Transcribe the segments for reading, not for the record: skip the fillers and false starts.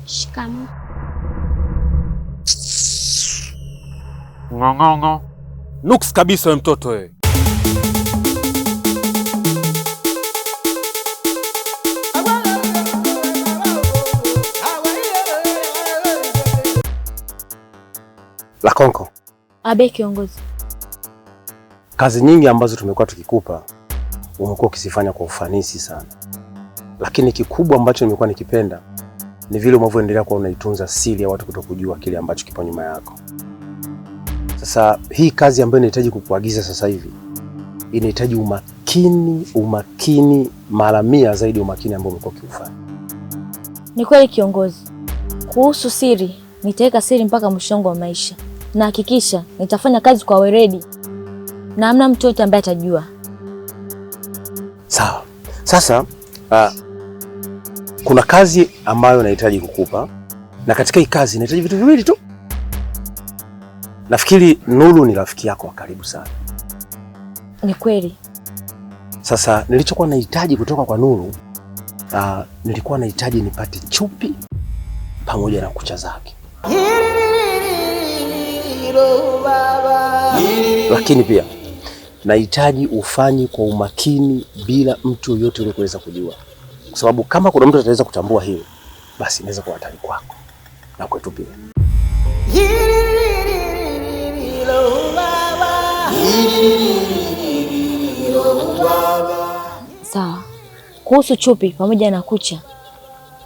Shikamoo. Ng'ong'ongo. Nuks kabisa wewe mtoto wewe. Lakonko. Abe kiongozi. Kazi nyingi ambazo tumekuwa tukikupa umekuwa ukizifanya kwa ufanisi sana. Lakini kikubwa ambacho nimekuwa nikipenda ni vile unavyoendelea kuwa unaitunza siri ya watu kutokujua kile ambacho kipo nyuma yako. Sasa hii kazi ambayo inahitaji kukuagiza sasa hivi inahitaji umakini mara 100 zaidi umakini ambao umekuwa ukiufanya. Ni kweli kiongozi. Kuhusu siri, nitaweka siri mpaka mwisho wa maisha. Na hakikisha nitafanya kazi kwa weledi. Na hamna mtu yote ambaye atajua. Sawa. Sasa kuna kazi ambayo nahitaji kukupa, na katika hii kazi nahitaji vitu viwili tu. Nafikiri Nuru ni rafiki yako wa karibu sana. Ni kweli. Sasa nilichokuwa nahitaji kutoka kwa Nuru, nilikuwa nahitaji nipate chupi pamoja na kucha zake. Lakini pia nahitaji ufanye kwa umakini bila mtu yoyote yule kuweza kujua. Kwa sababu kama kuna mtu ataweza kutambua hilo, basi inaweza kuwa hatari kwako na kwetu pia. Sawa. Kuhusu chupi pamoja na kucha,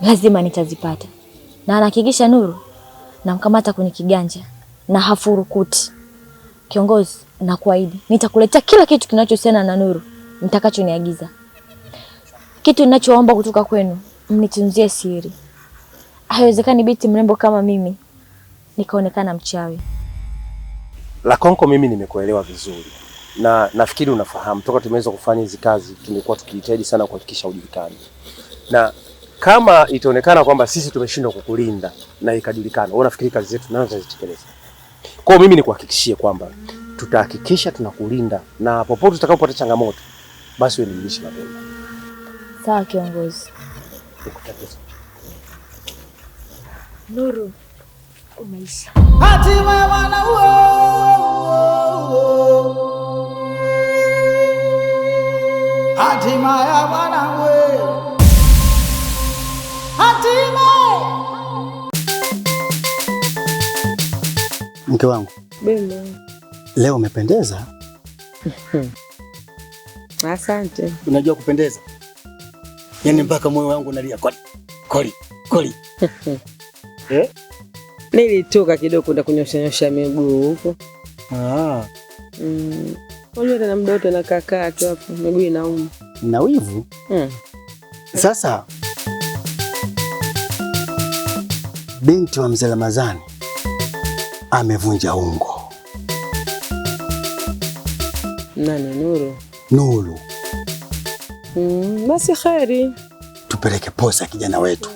lazima nitazipata. Na anahakikisha Nuru namkamata kwenye kiganja na hafurukuti. Kiongozi, nakuahidi nitakuletea kila kitu kinachohusiana na Nuru nitakachoniagiza. Kitu ninachoomba kutoka kwenu, mnitunzie siri. Haiwezekani binti mrembo kama mimi nikaonekana mchawi. Lakonko, mimi nimekuelewa vizuri. Na nafikiri unafahamu toka tumeweza kufanya hizi kazi tumekuwa tukihitaji sana kuhakikisha ujulikane. Na kama itaonekana kwamba sisi tumeshindwa kukulinda na ikajulikana, wewe unafikiri kazi zetu nazo zitazitekeleza? Kwa hiyo mimi nikuhakikishie kwamba tutahakikisha tunakulinda na popote utakapopata changamoto basi wewe nijulishe mapema. Sawa kiongozi. Nuru umeisha. Hatima wana hatima ya wana hatima. Mke wangu. Bema. Leo umependeza. Asante. Unajua kupendeza? Yaani mpaka moyo wangu unalia koli. Nilitoka kidogo kwenda kunyosha miguu huko. Unajua tena muda wote nakaa tu hapo, miguu inauma. Na wivu? Sasa binti wa Mzee Ramadhani amevunja ungo. Nani? Nuru? Nuru. Basi kheri. Tupeleke posa kijana wetu.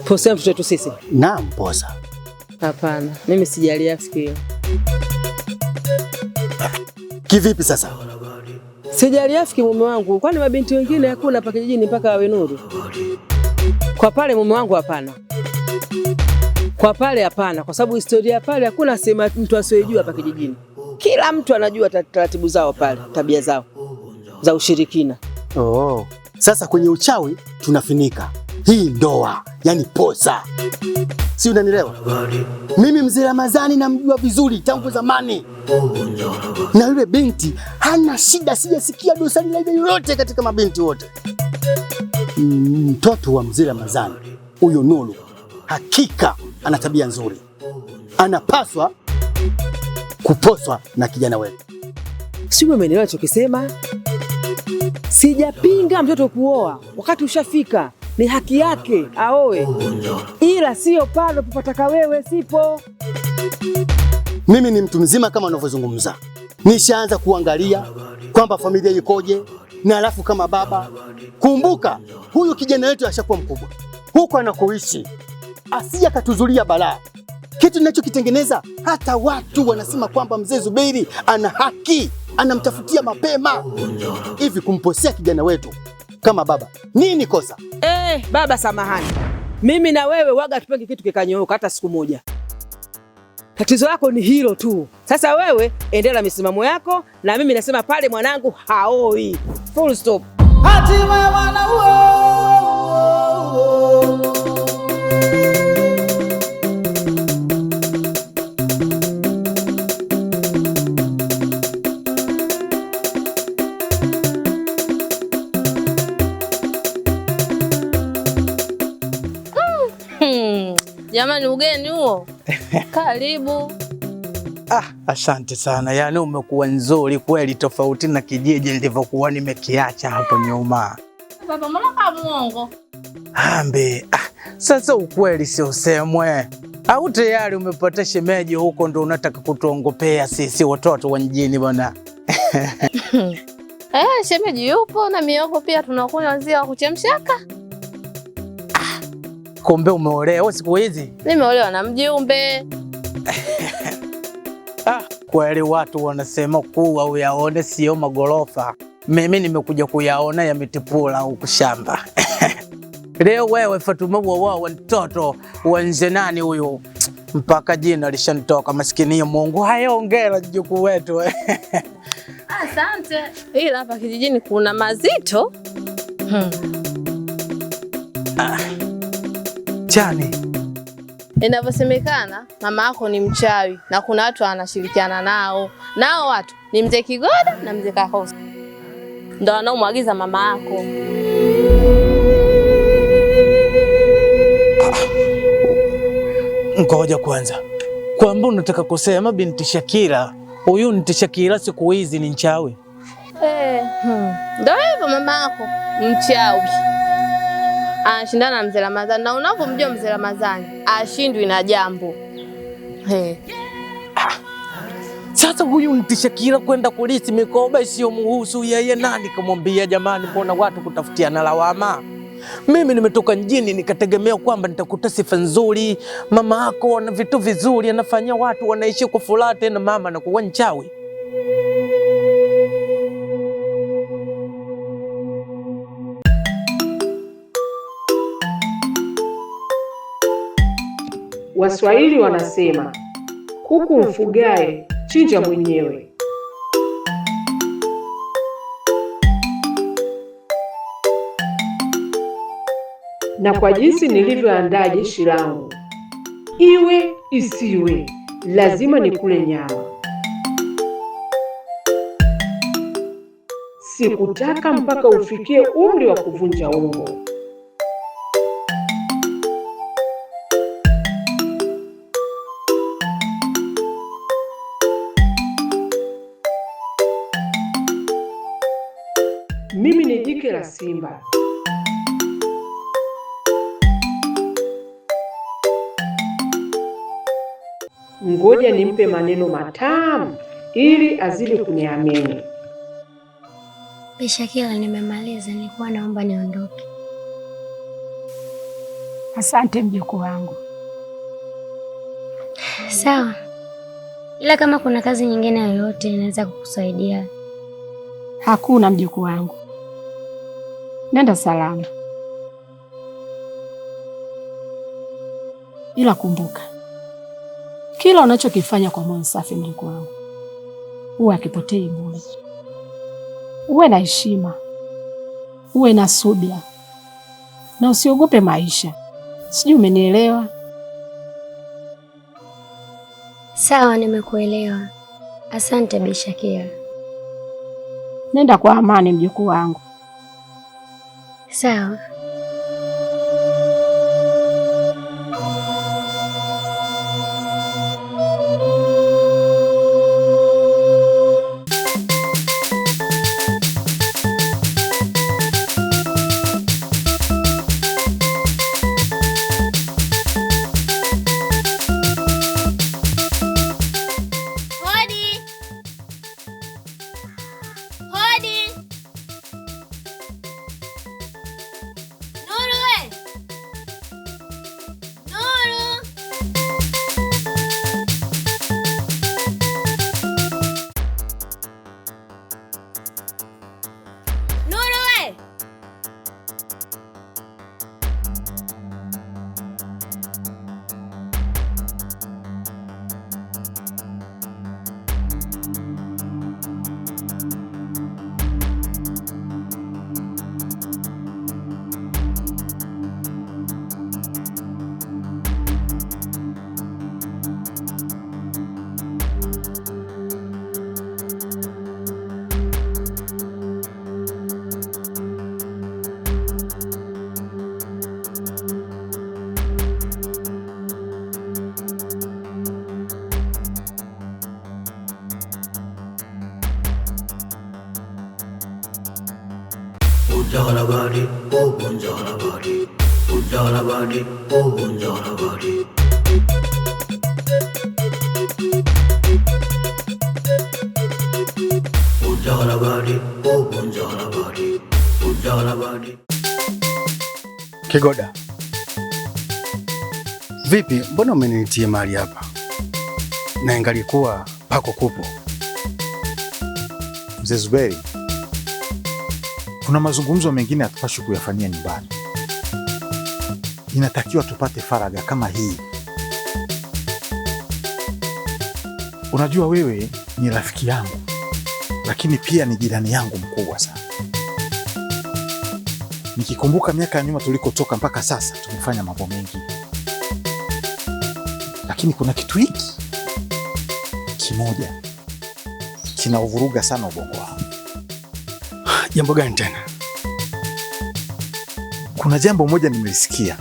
Posa ya mtoto wetu sisi? Naam, posa. Hapana, mimi sijali afiki. Kivipi sasa? Sijali afiki mume wangu, kwani mabinti wengine hakuna hapa kijijini mpaka awe Nuru? Kwa pale mume wangu hapana. Kwa pale hapana, kwa sababu historia pale hakuna sema mtu asiyejua hapa kijijini. Kila mtu anajua taratibu zao pale, tabia zao za ushirikina. Sasa kwenye uchawi tunafinika. Hii ndoa, yani posa. Si unanielewa? Mimi Mzee Ramadhani namjua vizuri tangu zamani. Na yule binti hana shida, sijasikia dosari la yoyote katika mabinti wote. Mtoto wa Mzee Ramadhani, huyo Nuru, hakika ana tabia nzuri. Anapaswa kuposwa na kijana wetu. Si umenielewa nachokisema? Sijapinga mtoto kuoa, wakati ushafika. Ni haki yake aoe. Ila sio pale popataka wewe, sipo. Mimi ni mtu mzima kama unavyozungumza. nishaanza kuangalia kwamba familia ikoje, na alafu kama baba, kumbuka huyu kijana wetu ashakuwa mkubwa, huko anakoishi asija katuzulia balaa. Kitu ninachokitengeneza hata watu wanasema kwamba mzee Zuberi ana haki, anamtafutia mapema. Hivi kumposea kijana wetu kama baba, nini kosa? Baba samahani. Mimi na wewe waga tupenge kitu kikanyooka hata siku moja. Tatizo lako ni hilo tu. Sasa wewe endelea misimamo yako na mimi nasema pale mwanangu haoi. Full stop. Hatima wana Jamani, ugeni huo. Karibu. Asante sana. Yaani umekuwa nzuri kweli, tofauti na kijiji nilivyokuwa nimekiacha hapo nyuma. Baba, mbona kama muongo? Ambe. Sasa ukweli sio semwe. Au tayari umepata shemeji huko ndo unataka kutuongopea sisi watoto wa mjini bwana? Shemeji yupo na miogo pia tunakunywa maziwa ya kuchemshaka. Kumbe umeolewa siku hizi? Nimeolewa na mjumbe. Kweli watu wanasema kuwa uyaone sio magorofa. Mimi nimekuja kuyaona yametipula huku shamba. Leo wewe Fatuma wa mtoto wanze nani huyo? Mpaka jina lishanitoka maskini ya Mungu. Hongera mjukuu wetu. Asante. Ila hapa kijijini kuna mazito. Chani. Inavyosemekana mama yako ni mchawi na kuna watu anashirikiana nao. Nao watu ni mzee Kigoda na mzee Kahosa. Ndio wanaomwagiza mama yako. Ngoja kwanza. Kwamba unataka kusema binti Shakira, huyu binti Shakira siku hizi ni mchawi? Ndio hivyo mama yako mchawi. Anashindana na mzee Ramadhani na unavyomjua mzee Ramadhani ashindwi na jambo. Sasa huyu binti Shakira kwenda kulisi mikoba sio muhusu yeye, nani kumwambia jamani, mbona watu kutafutiana lawama? Mimi nimetoka mjini nikategemea kwamba nitakuta sifa nzuri, mama yako ana vitu vizuri, anafanya watu wanaishi kwa furaha, tena mama anakuwa mchawi. Waswahili wanasema kuku mfugae chinja mwenyewe. Na kwa jinsi nilivyoandaa jeshi langu, iwe isiwe, lazima nikule nyama. Sikutaka mpaka ufikie umri wa kuvunja ungo. Mimi ni jike la simba. Ngoja nimpe maneno matamu ili azidi kuniamini. Bi Shakira, nimemaliza, nilikuwa naomba niondoke. Asante mjukuu wangu. Sawa. Ila kama kuna kazi nyingine yoyote inaweza kukusaidia. Hakuna mjukuu wangu. Nenda salama. Ila kumbuka, kila unachokifanya kwa moyo safi mjukuu wangu, uwe akipotei bure. Uwe na heshima, uwe na subira, na usiogope maisha. Sijui umenielewa? Sawa, nimekuelewa. Asante Bi Shakira. Nenda kwa amani mjukuu wangu. Sawa. Punjalabadi, oh Punjalabadi, Punjalabadi, oh Punjalabadi. Punjalabadi, oh Punjalabadi, Punjalabadi. Kigoda, vipi? Mbona umeniitia mahali hapa na ingalikuwa pako kupo? Mzee Zuberi, kuna mazungumzo mengine hatupashi kuyafanyia nyumbani. Inatakiwa tupate faraga kama hii. Unajua wewe ni rafiki yangu, lakini pia ni jirani yangu mkubwa sana. Nikikumbuka miaka ya nyuma tulikotoka mpaka sasa tumefanya mambo mengi, lakini kuna kitu hiki kimoja kinauvuruga sana ubongo wangu. Jambo gani tena? Kuna jambo moja nimelisikia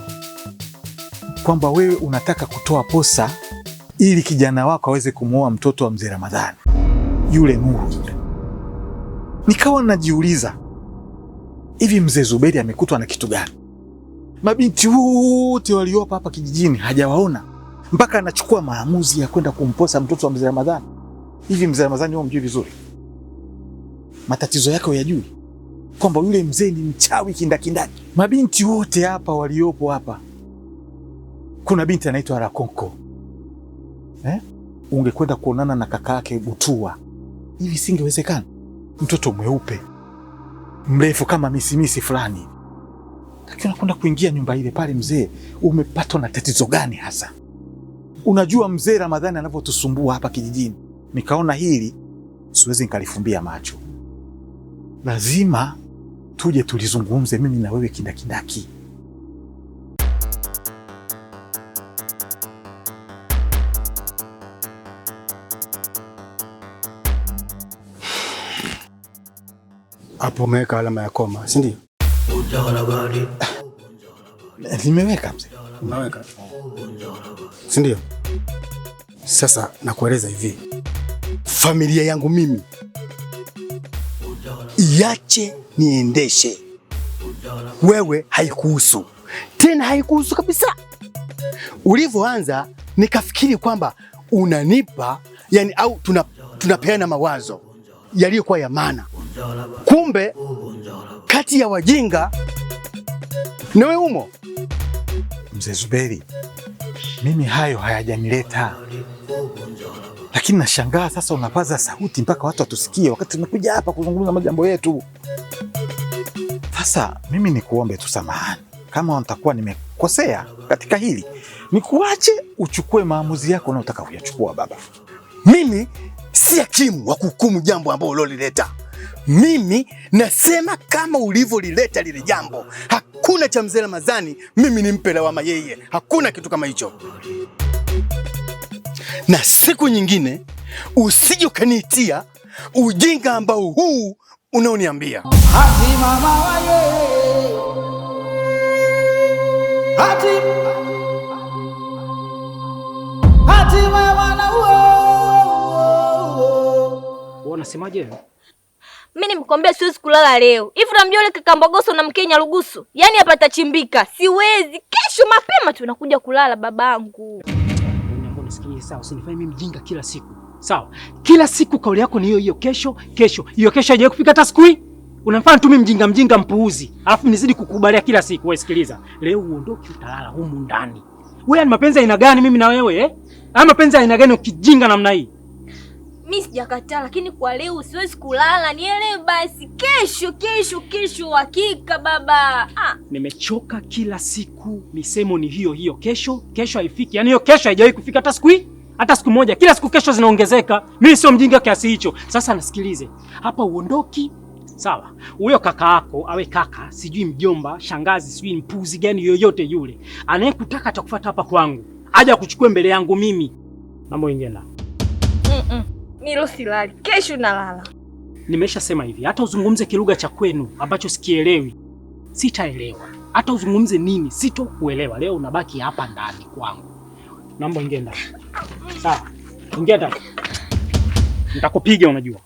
kwamba wewe unataka kutoa posa ili kijana wako aweze kumuoa mtoto wa mzee Ramadhani, yule Nuru yule. Nikawa najiuliza, hivi mzee Zuberi amekutwa na kitu gani? Mabinti wote waliopo hapa kijijini hajawaona mpaka anachukua maamuzi ya kwenda kumposa mtoto wa mzee Ramadhani. Hivi mzee Ramadhani wewe mjui vizuri? Matatizo yake uyajui? Kwamba yule mzee ni mchawi kindakindaki. Mabinti wote hapa waliopo hapa, kuna binti anaitwa Rakonko. Ungekwenda kuonana na kaka yake Butua. Hivi singewezekana? Mtoto mweupe mrefu kama misimisi fulani, lakini unakwenda kuingia nyumba ile pale. Mzee, umepatwa na tatizo gani hasa? Unajua mzee Ramadhani anavyotusumbua hapa kijijini. Nikaona hili siwezi nikalifumbia macho, lazima tuje tulizungumze mimi na wewe kindakindaki. Hapo umeweka alama ya koma, si ndio? Nimeweka mzee. Umeweka, si ndio? Sasa nakueleza hivi, familia yangu mimi iache niendeshe. Wewe haikuhusu tena, haikuhusu kabisa. Ulivyoanza nikafikiri kwamba unanipa yani, au tunapeana mawazo yaliyokuwa ya maana. Kumbe kati ya wajinga na wewe umo. Mzee Zuberi, mimi hayo hayajanileta, lakini nashangaa sasa unapaza sauti mpaka watu watusikie wakati tumekuja hapa kuzungumza majambo yetu. Sasa mimi nikuombe tu samahani kama nitakuwa nimekosea katika hili, nikuache uchukue maamuzi yako unayotaka kuyachukua baba. Mimi si hakimu wa kuhukumu jambo ambalo uliloleta. Mimi nasema kama ulivyolileta lile jambo. Hakuna cha mzee Ramadhani mimi nimpe lawama yeye, hakuna kitu kama hicho. Na siku nyingine usije ukaniitia ujinga ambao huu unaoniambia. Hati mama waye, hati mama unasemaje? Mimi nimkwambia siwezi kulala leo. Hivi unamjua yule kaka Mbogoso na Mkenya Lugusu? Yaani hapa tachimbika. Siwezi. Kesho mapema tunakuja kulala babangu. Mbona nisikie sawa, usinifanye mimi mjinga kila siku. Sawa? Kila siku kauli yako ni hiyo hiyo, kesho. Hiyo kesho haijawahi kufika hata siku hii. Unafanya tu mimi mjinga mpuuzi. Alafu nizidi kukubalia kila siku. Wewe sikiliza. Leo uondoke utalala humu ndani. Wewe ni mapenzi aina gani mimi na wewe Ama mapenzi aina gani ukijinga namna hii? Mimi sijakataa, lakini kwa leo siwezi kulala. Nielewe basi. Kesho hakika baba. Nimechoka kila siku. Misemo ni hiyo hiyo, kesho haifiki. Yaani hiyo kesho haijawahi kufika hata siku hii. Hata siku moja. Kila siku kesho zinaongezeka. Mimi sio mjinga kiasi hicho. Sasa nasikilize. Hapa uondoki. Sawa. Huyo kaka yako, awe kaka, sijui mjomba, shangazi, sijui mpuzi gani yoyote yule. Anayekutaka atakufuata hapa kwangu. Aje kuchukua mbele yangu mimi. Mambo ingena. Mimi silali. Kesho nalala. Nimeshasema hivi, hata uzungumze kilugha cha kwenu ambacho sikielewi, sitaelewa. Hata uzungumze nini, sitokuelewa. Leo unabaki hapa ndani kwangu. Mambo ingena. Sawa. Ingia ndani. Nitakupiga unajua.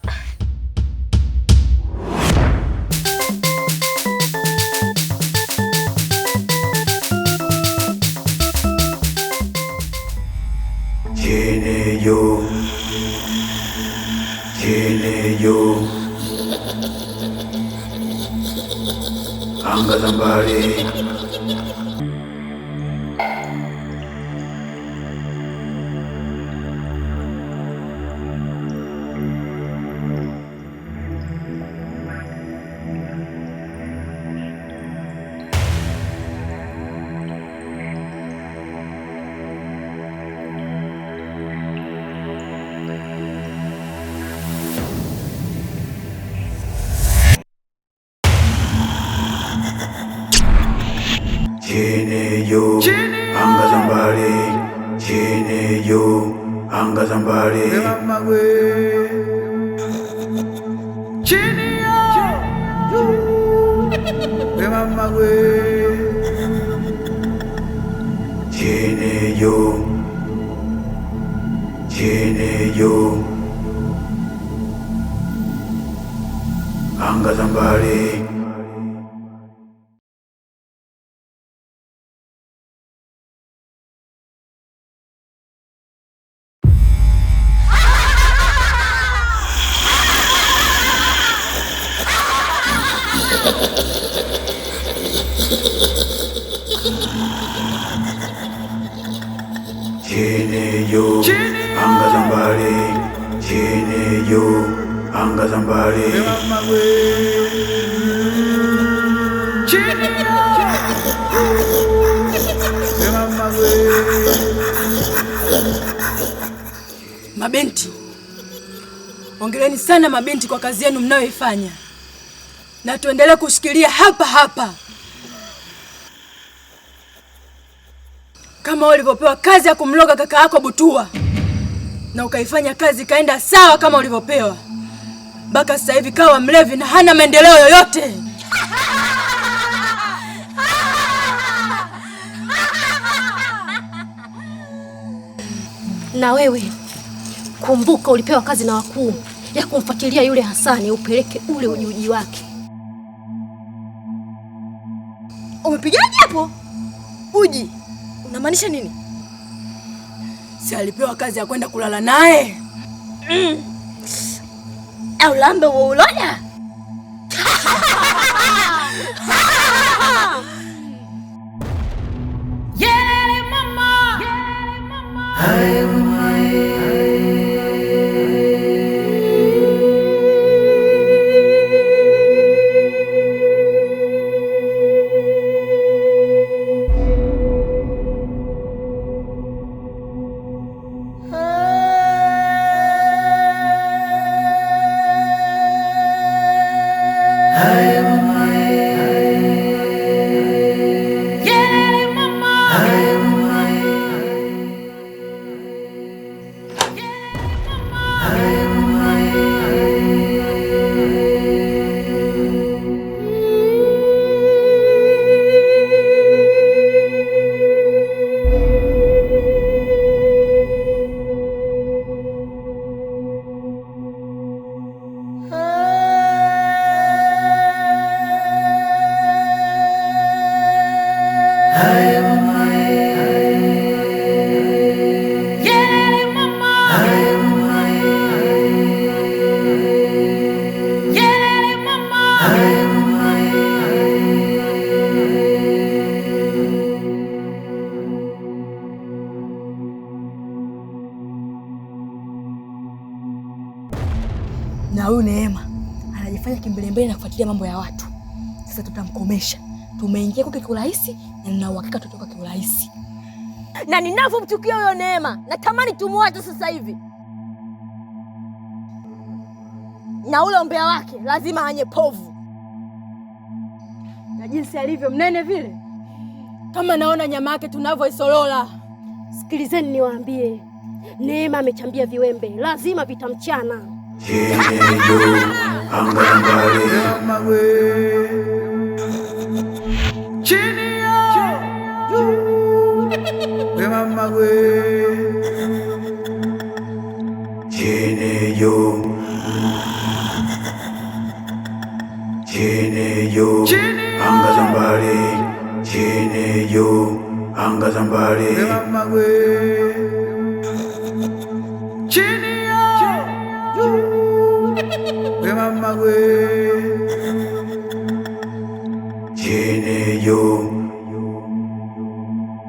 anga za mbali. Chini juu, anga za mbali. Chini juu, anga za mbali. Chini juu, chini juu, chini juu, anga za mbali. Chini juu, anga za mbali. Chini juu, anga za mbali. Mabinti, ongeleni sana mabinti kwa kazi yenu mnayoifanya, na tuendelee kushikilia hapa hapa kama ulivyopewa kazi ya kumloga kaka yako Butua, na ukaifanya kazi ikaenda sawa kama ulivyopewa, mpaka sasa hivi kawa mlevi na hana maendeleo yoyote. Na wewe kumbuka, ulipewa kazi na wakuu ya kumfuatilia yule Hasani, upeleke ule ujuji wake. Umepigaje hapo? Uji unamaanisha nini? Si alipewa kazi ya kwenda kulala naye? Au lambe wa uloya? Yele mama! Hai mama. Na huyu Neema anajifanya kimbelembele na kufuatilia mambo ya watu. Sasa tutamkomesha. Tumeingia kwake kiurahisi na nina uhakika tutoka kiurahisi. Na ninavyomchukia huyo Neema, natamani tumuache sasa hivi. Na ule umbea wake lazima anye povu. Na jinsi alivyo mnene vile, kama naona nyama yake tunavyoisolola. Sikilizeni niwaambie, Neema amechambia viwembe, lazima vitamchana. Chini juu, anga za mbali. Chini juu, chini juu, chini juu, anga za mbali. Chini juu, anga za mbali. Chini juu, chini juu,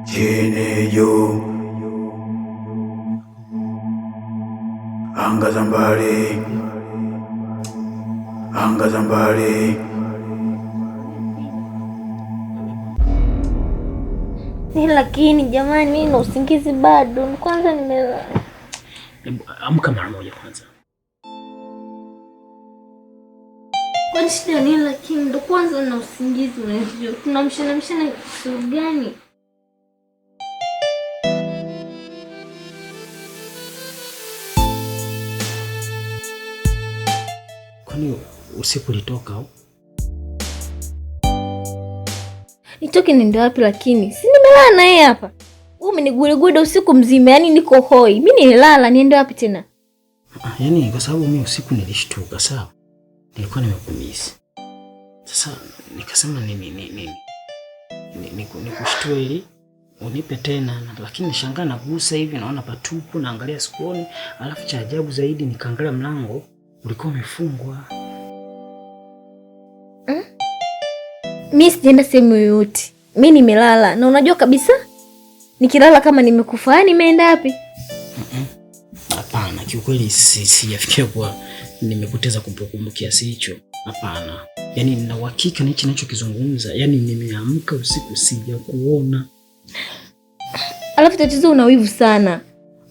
chini juu, anga za mbali, anga za mbali. Lakini jamani, mimi na usingizi bado. Kwanza nimelala. Amka mara moja kwanza. Kwa shida nini? Lakini ndo kwanza na usingizi unajua. Tunamshana kitu gani? Kwani usiku ulitoka au? Nitoke niende wapi lakini? Si nimelala na yeye hapa. Wewe umeniguleguda usiku mzima, yani niko hoi. Mimi nilala, niende wapi tena? Yaani kwa sababu mimi usiku nilishtuka, sawa? Nilikuwa nimekumisi. Sasa nikasema nikushtue ili unipe tena, lakini nishangaa nagusa hivi naona patupu, naangalia sikuoni, alafu cha ajabu zaidi nikaangalia mlango ulikuwa umefungwa. Mimi sijaenda sehemu yoyote. Mimi nimelala na unajua kabisa nikilala kama nimekufa. Yani nimeenda wapi? Hapana, kiukweli sijafikia kwa nimepoteza kumbukumbu kiasi hicho. Hapana. Yaani nina uhakika na hichi ninachokizungumza. Yaani nimeamka usiku sijakuona. Alafu tatizo una wivu sana.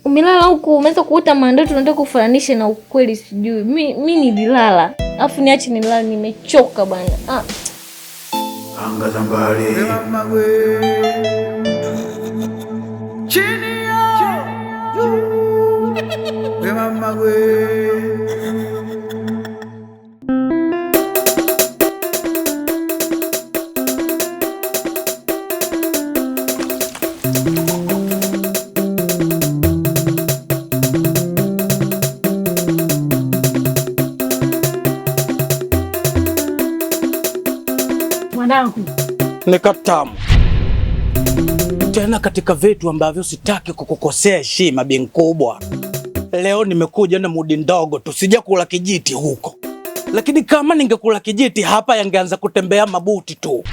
Umelala huko umeanza kuota mandoto unataka kufananisha na ukweli sijui. Mimi nililala. Alafu niache nilala, nimechoka bana. Anga za mbali, chini juu, mama we. Mwanangu, ni katamu tena katika vitu ambavyo sitaki kukukosea heshima bi mkubwa. Leo nimekuja na mudi ndogo, tusije kula kijiti huko. Lakini kama ningekula kijiti hapa yangeanza kutembea mabuti tu.